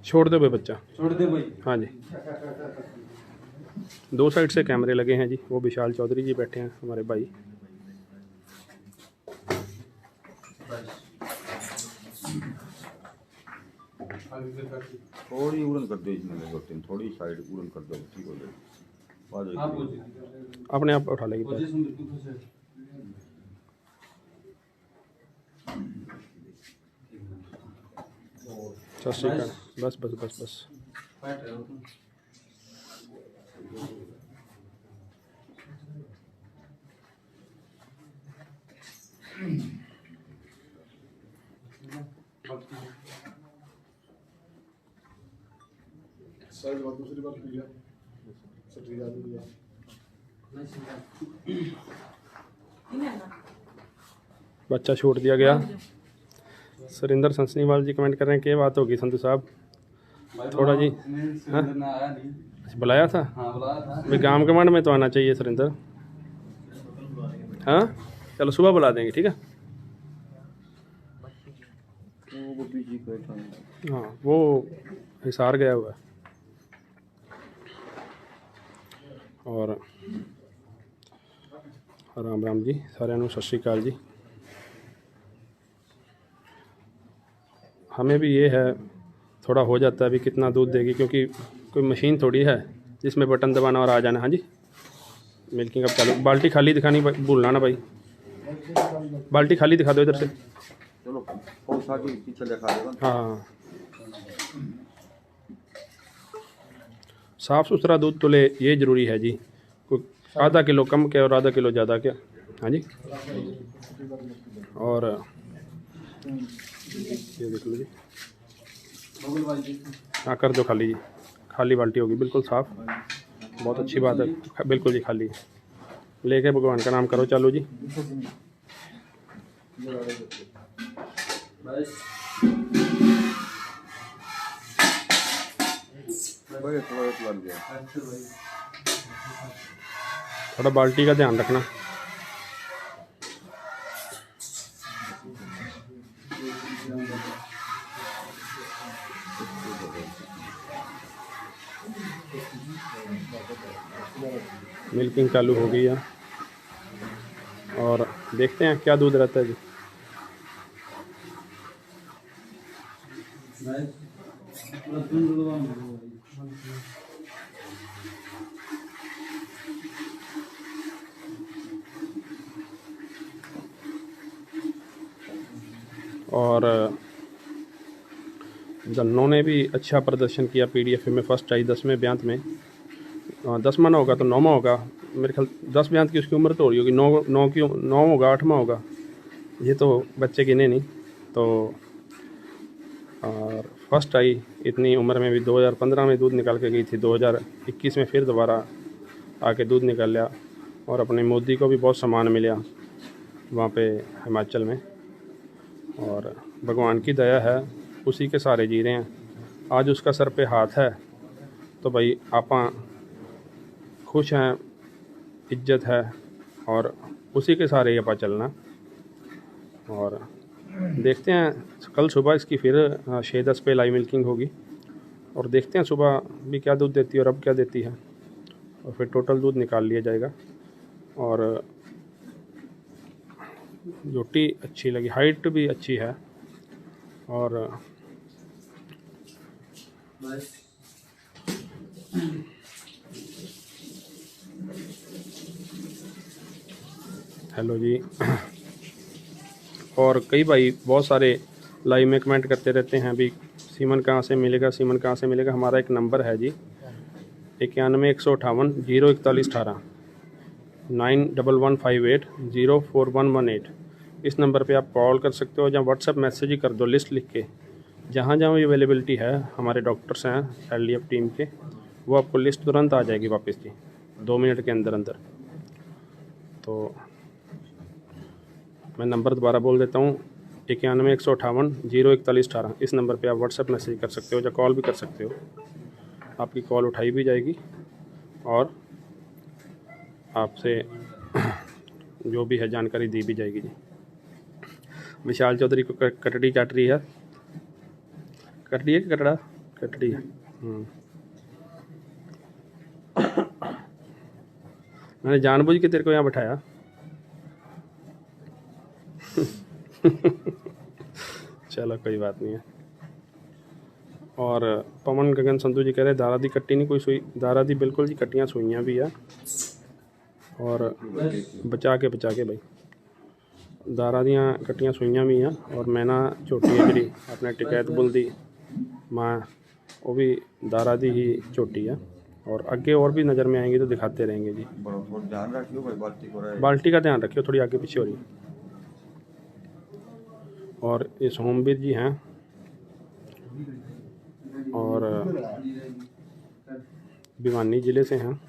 छोड़ दो भाई बच्चा, छोड़ दे भाई। हाँ जी। दो साइड से कैमरे लगे हैं जी। वो विशाल चौधरी जी बैठे हैं हमारे भाई। थोड़ी उड़न कर दो इसमें, थोड़ी साइड उड़न कर दो, ठीक हो जाएगी। अपने आप उठा लेगी पैर। सत श्री अकाल। बस बस बस बस। दूसरी बात की बच्चा छोड़ दिया गया। सुरिंदर संसनीवाल जी कमेंट कर रहे हैं क्या बात होगी संधू साहब, थोड़ा जी। हाँ बुलाया था, भाई गांव के मंड में तो आना चाहिए सुरिंदर। हाँ चलो सुबह बुला देंगे, ठीक है। हाँ वो हिसार गया हुआ है। और राम राम जी साਰਿਆਂ ਨੂੰ सत श्री अकाल जी। हमें भी ये है थोड़ा हो जाता है भी कितना दूध देगी, क्योंकि कोई मशीन थोड़ी है जिसमें बटन दबाना और आ जाना। हाँ जी मिल्किंग अब चालू। बाल्टी खाली दिखानी भूलना ना भाई, बाल्टी खाली दिखा दो इधर से। चलो पीछे दिखा देगा। हाँ साफ़ सुथरा दूध तो ले, ये ज़रूरी है जी। कोई आधा किलो कम क्या और आधा किलो ज़्यादा क्या। हाँ जी। और ये देख लो जी। हाँ कर दो खाली जी, खाली बाल्टी होगी बिल्कुल साफ़। बहुत अच्छी बात है, बिल्कुल जी खाली। लेके भगवान का नाम करो चालू जी। थोड़ा बाल्टी का ध्यान रखना। मिल्किंग चालू हो गई है और देखते हैं क्या दूध रहता है जी। और गन्नों ने भी अच्छा प्रदर्शन किया। पीडीएफ में फर्स्ट आई 10वें ब्यांत में। 10वां होगा तो 9वां होगा मेरे ख्याल। 10 ब्यांत की उसकी उम्र तो हो रही होगी, 9 होगा 8वां होगा, ये तो बच्चे गिने नहीं। तो और फर्स्ट आई इतनी उम्र में भी 2015 में दूध निकाल के गई थी, 2021 में फिर दोबारा आके दूध निकाल लिया। और अपने मोदी को भी बहुत सम्मान मिला वहाँ पे हिमाचल में। और भगवान की दया है, उसी के सहारे जी रहे हैं। आज उसका सर पे हाथ है तो भाई आपां खुश हैं, इज्जत है और उसी के सहारे आपा चलना। और देखते हैं कल सुबह इसकी फिर 6-10 पे लाइव मिल्किंग होगी और देखते हैं सुबह भी क्या दूध देती है और अब क्या देती है, और फिर टोटल दूध निकाल लिया जाएगा। और जोटी अच्छी लगी, हाइट भी अच्छी है। और हेलो जी। और कई भाई बहुत सारे लाइव में कमेंट करते रहते हैं भी सीमन कहाँ से मिलेगा, सीमन कहाँ से मिलेगा। हमारा एक नंबर है जी 91 158 041 18 9115804118। इस नंबर पे आप कॉल कर सकते हो या व्हाट्सएप मैसेज ही कर दो लिस्ट लिख के। जहाँ जहाँ भी अवेलेबिलिटी है हमारे डॉक्टर्स हैं एलडीएफ टीम के, वो आपको लिस्ट तुरंत आ जाएगी वापस जी 2 मिनट के अंदर अंदर। तो मैं नंबर दोबारा बोल देता हूँ 91 158 041 18। इस नंबर पे आप व्हाट्सएप मैसेज कर सकते हो या कॉल भी कर सकते हो। आपकी कॉल उठाई भी जाएगी और आपसे जो भी है जानकारी दी भी जाएगी जी। विशाल चौधरी को कटड़ी काट रही है, कट रही है कि कटड़ा कटड़ी। मैंने जानबूझ के तेरे को यहाँ बैठाया। चलो कोई बात नहीं है। और पवन गगन संधू जी कह रहे दारा दी कट्टी नहीं कोई सुई, दारा दी बिल्कुल जी कट्टियाँ सुइयाँ भी है। और बचा के भाई दारा दियाँ कट्टियाँ सुइयाँ भी हैं। और मैना झोटी है जी अपने टिकैत बुल दी माँ, वो भी दारा दी ही झोटी है। और आगे और भी नज़र में आएंगी तो दिखाते रहेंगे जी। ध्यान रखियो भाई, बाल्टी का ध्यान रखियो, थोड़ी आगे पीछे हो रही। और ये सोमवीर जी हैं और भिवानी ज़िले से हैं,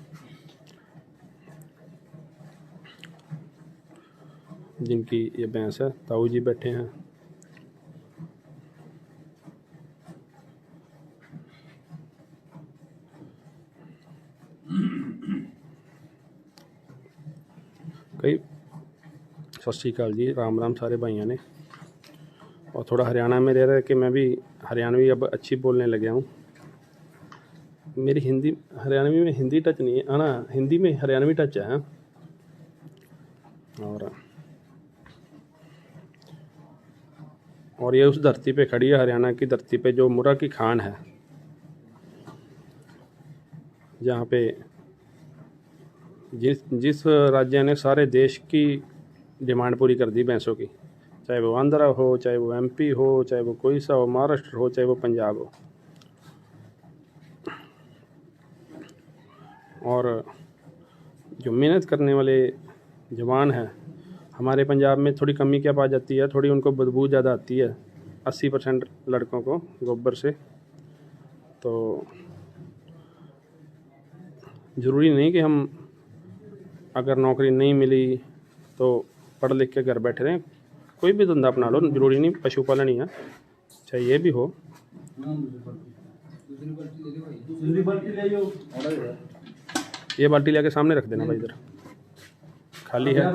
जिनकी ये भैंस है। ताऊ जी बैठे हैं। कई सत श्री अकाल जी, राम राम सारे भाइयों ने। और थोड़ा हरियाणा में रह रहे कि मैं भी हरियाणवी अब अच्छी बोलने लग गया हूँ। मेरी हिंदी हरियाणवी में हिंदी टच नहीं है ना, हिंदी में हरियाणवी टच है। और ये उस धरती पे खड़ी है, हरियाणा की धरती पे, जो मुर्रा की खान है, जहाँ पे जिस राज्य ने सारे देश की डिमांड पूरी कर दी भैंसों की, चाहे वो आंध्रा हो, चाहे वो एमपी हो, चाहे वो कोई सा हो, महाराष्ट्र हो, चाहे वो पंजाब हो। और जो मेहनत करने वाले जवान हैं, हमारे पंजाब में थोड़ी कमी क्या पा जाती है, थोड़ी उनको बदबू ज़्यादा आती है 80% लड़कों को गोबर से। तो ज़रूरी नहीं कि हम अगर नौकरी नहीं मिली तो पढ़ लिख के घर बैठे रहें, कोई भी धंधा अपना लो, ज़रूरी नहीं पशुपालन ही है, चाहे ये भी हो। ये बाल्टी लेके सामने रख देना भाई, इधर खाली है।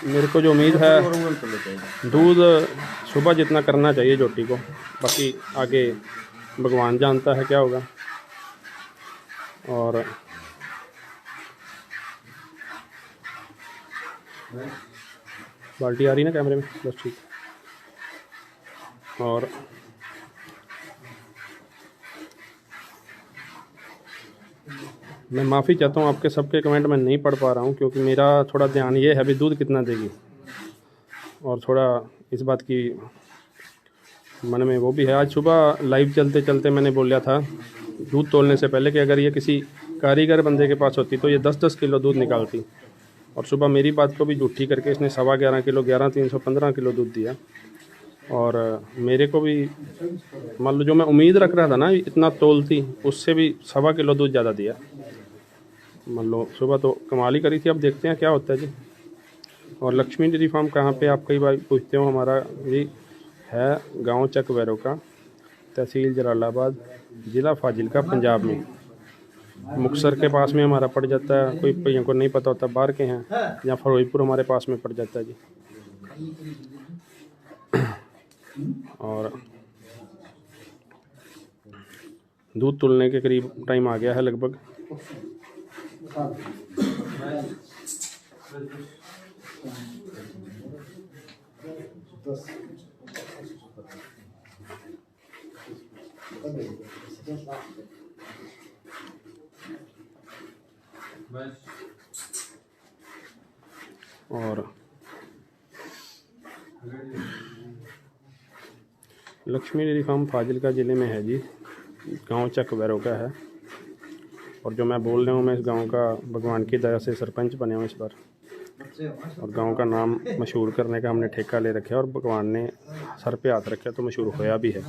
मेरे को जो उम्मीद है दूध सुबह जितना करना चाहिए झोटी को, बाकी आगे भगवान जानता है क्या होगा। और बाल्टी आ रही ना कैमरे में, बस ठीक। और मैं माफ़ी चाहता हूँ, आपके सबके कमेंट मैं नहीं पढ़ पा रहा हूँ, क्योंकि मेरा थोड़ा ध्यान ये है अभी दूध कितना देगी, और थोड़ा इस बात की मन में वो भी है। आज सुबह लाइव चलते चलते मैंने बोला था दूध तोलने से पहले कि अगर ये किसी कारीगर बंदे के पास होती तो ये 10-10 किलो दूध निकालती। और सुबह मेरी बात को भी झूठी करके इसने 11.25 किलो 11,315 किलो दूध दिया। और मेरे को भी मान लो जो मैं उम्मीद रख रहा था ना इतना तोलती, उससे भी 1.25 किलो दूध ज़्यादा दिया। मान लो सुबह तो कमाल ही करी थी। अब देखते हैं क्या होता है जी। और लक्ष्मी डेयरी फार्म कहाँ पे, आप कई बार पूछते हो। हमारा ये है गांव चक वैरोका, तहसील जलालाबाद, ज़िला फाजिलका, पंजाब में। मुक्तसर के पास में हमारा पड़ जाता है, कोई भैया को नहीं पता होता बाहर के हैं, या फिरोजपुर हमारे पास में पड़ जाता है जी। और दूध तुलने के करीब टाइम आ गया है लगभग। और लक्ष्मी डेयरी फार्म फाजिलका ज़िले में है जी, गांव चक वैरोका है। और जो मैं बोल रहा हूँ, मैं इस गांव का भगवान की दया से सरपंच बने हूँ इस बार। और गांव का नाम मशहूर करने का हमने ठेका ले रखा है, और भगवान ने सर पे हाथ रखा तो मशहूर होया भी है।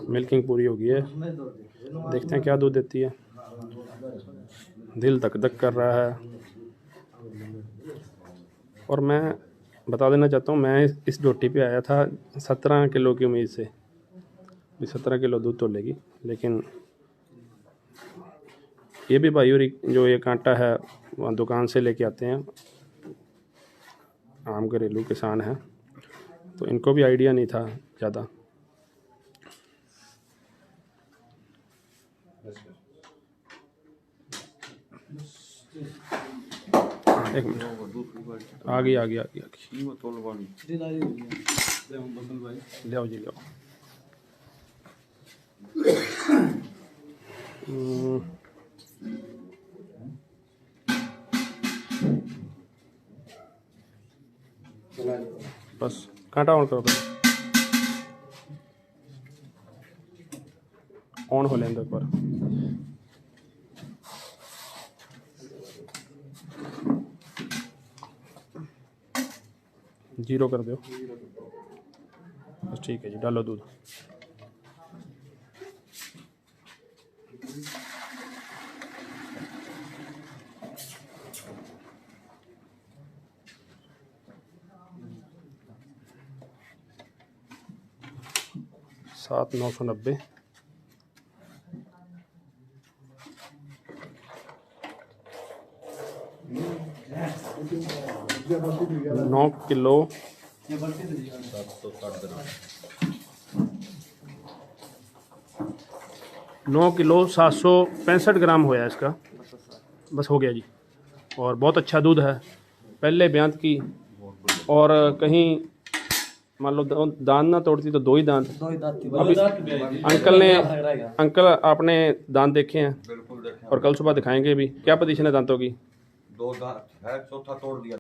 मिल्किंग पूरी हो गई है, देखते हैं क्या दूध देती है। दिल धक धक कर रहा है। और मैं बता देना चाहता हूँ, मैं इस झोटी पे आया था 17 किलो की उम्मीद से, 17 किलो दूध तो लेगी, लेकिन ये भी भाई और जो ये कांटा है वहाँ दुकान से लेके आते हैं, आम घरेलू किसान हैं, तो इनको भी आइडिया नहीं था ज़्यादा। एक मिनट, आ गई। ले आओ जी, ले आओ। बस कांटा ऑन करो, ऑन हो लेंगे एक बार। जीरो कर दो बस, ठीक है जी। डालो दूध। सात 990 9 किलो 9 किलो 765 ग्राम होया इसका, बस हो गया जी। और बहुत अच्छा दूध है, पहले ब्यांत की। और कहीं मान लो दांत ना तोड़ती तो दो ही दांत। अभी अंकल आपने दांत देखे हैं बिल्कुल देखें। और कल सुबह दिखाएंगे भी। क्या पोजीशन है दांतों की? 2 दांत है, चौथा तोड़ दिया।